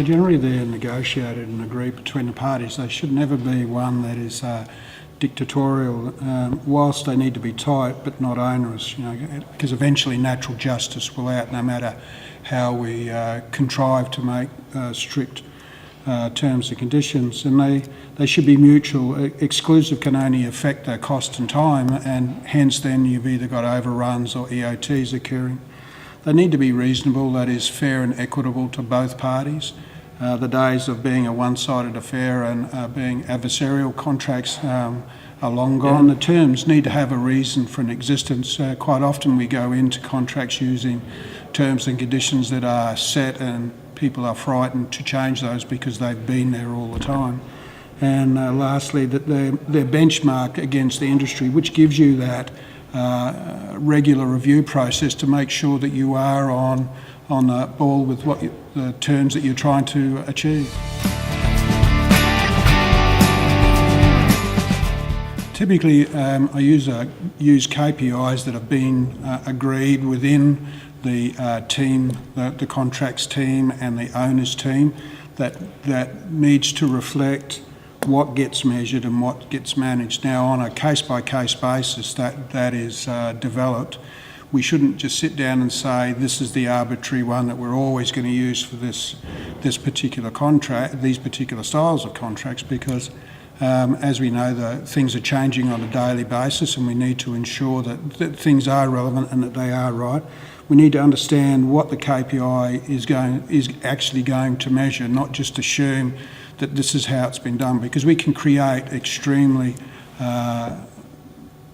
generally they're negotiated and agreed between the parties. They should never be one that is dictatorial, whilst they need to be tight but not onerous, because eventually natural justice will out no matter how we contrive to make strict terms and conditions. And they should be mutual. Exclusive can only affect their cost and time, and hence then you've either got overruns or EOTs occurring. They need to be reasonable, that is fair and equitable to both parties. The days of being a one-sided affair and being adversarial contracts are long gone. The terms need to have a reason for an existence. Quite often we go into contracts using terms and conditions that are set, and people are frightened to change those because they've been there all the time. And lastly, that they're benchmarked against the industry, which gives you that regular review process to make sure that you are on the ball with the terms that you're trying to achieve. Typically, I use KPIs that have been agreed within the team, the contracts team and the owners team, that needs to reflect what gets measured and what gets managed. Now, on a case-by-case basis that is developed, we shouldn't just sit down and say this is the arbitrary one that we're always going to use for this particular contract, these particular styles of contracts, because as we know, things are changing on a daily basis, and we need to ensure that things are relevant and that they are right. We need to understand what the KPI is actually going to measure, not just assume that this is how it's been done, because we can create extremely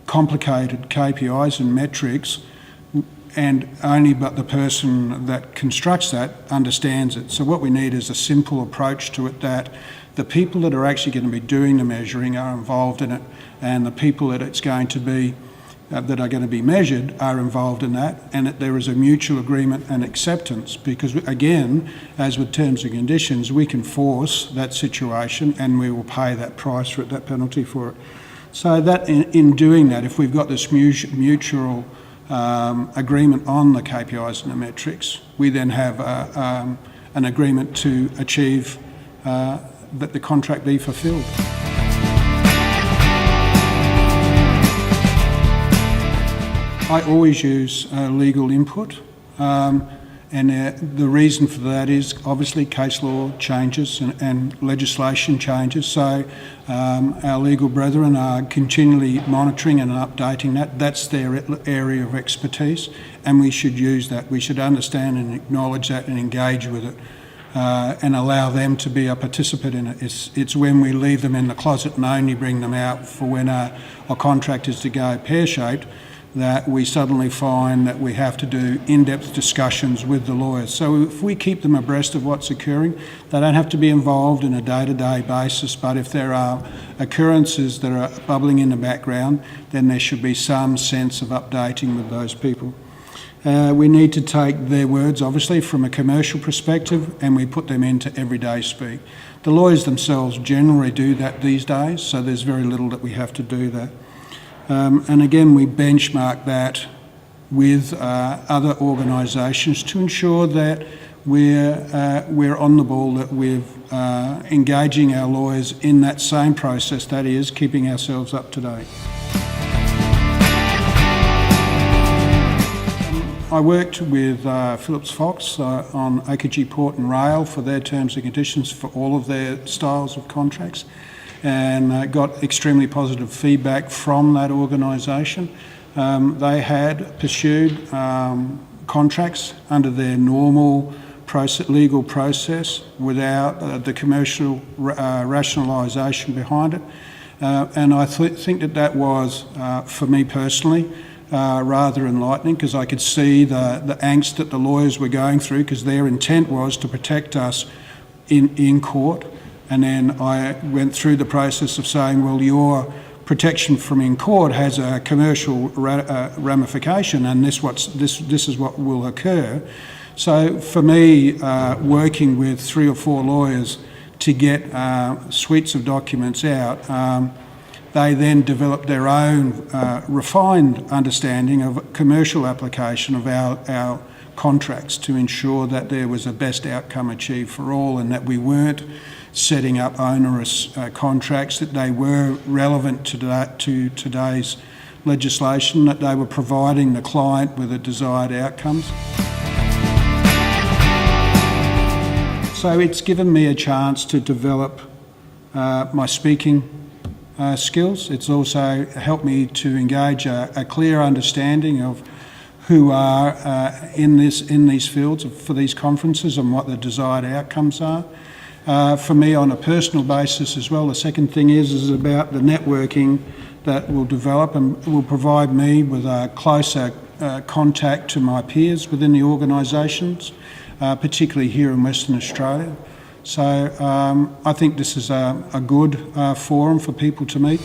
complicated KPIs and metrics, and only but the person that constructs that understands it. So what we need is a simple approach to it, that the people that are actually going to be doing the measuring are involved in it, and the people that it's going to be that are going to be measured are involved in that, and that there is a mutual agreement and acceptance, because again, as with terms and conditions, we can force that situation and we will pay that price for it, that penalty for it. So that in doing that, if we've got this mutual agreement on the KPIs and the metrics, we then have an agreement to achieve that the contract be fulfilled. I always use legal input, and the reason for that is obviously case law changes and legislation changes, so our legal brethren are continually monitoring and updating that. That's their area of expertise, and we should use that. We should understand and acknowledge that and engage with it, and allow them to be a participant in it. It's when we leave them in the closet and only bring them out for when a contract is to go pear-shaped that we suddenly find that we have to do in-depth discussions with the lawyers. So if we keep them abreast of what's occurring, they don't have to be involved in a day-to-day basis, but if there are occurrences that are bubbling in the background, then there should be some sense of updating with those people. We need to take their words, obviously, from a commercial perspective, and we put them into everyday speak. The lawyers themselves generally do that these days, so there's very little that we have to do that. And again, we benchmark that with other organisations to ensure that we're on the ball, that we're engaging our lawyers in that same process, that is, keeping ourselves up to date. I worked with Phillips Fox on AKG Port and Rail for their terms and conditions for all of their styles of contracts, and got extremely positive feedback from that organisation. They had pursued contracts under their normal legal process without the commercial rationalisation behind it. And I think that was, for me personally, rather enlightening, because I could see the angst that the lawyers were going through, because their intent was to protect us in court. And then I went through the process of saying, well, your protection from in court has a commercial ramification, and this is what will occur. So for me, working with 3 or 4 lawyers to get suites of documents out, they then developed their own refined understanding of commercial application of our contracts to ensure that there was a best outcome achieved for all, and that we weren't setting up onerous contracts, that they were relevant to today's legislation, that they were providing the client with the desired outcomes. So it's given me a chance to develop my speaking skills. It's also helped me to engage a clear understanding of who are in these fields for these conferences and what the desired outcomes are. For me, on a personal basis as well, the second thing is about the networking that will develop and will provide me with a closer contact to my peers within the organisations, particularly here in Western Australia. So I think this is a good forum for people to meet.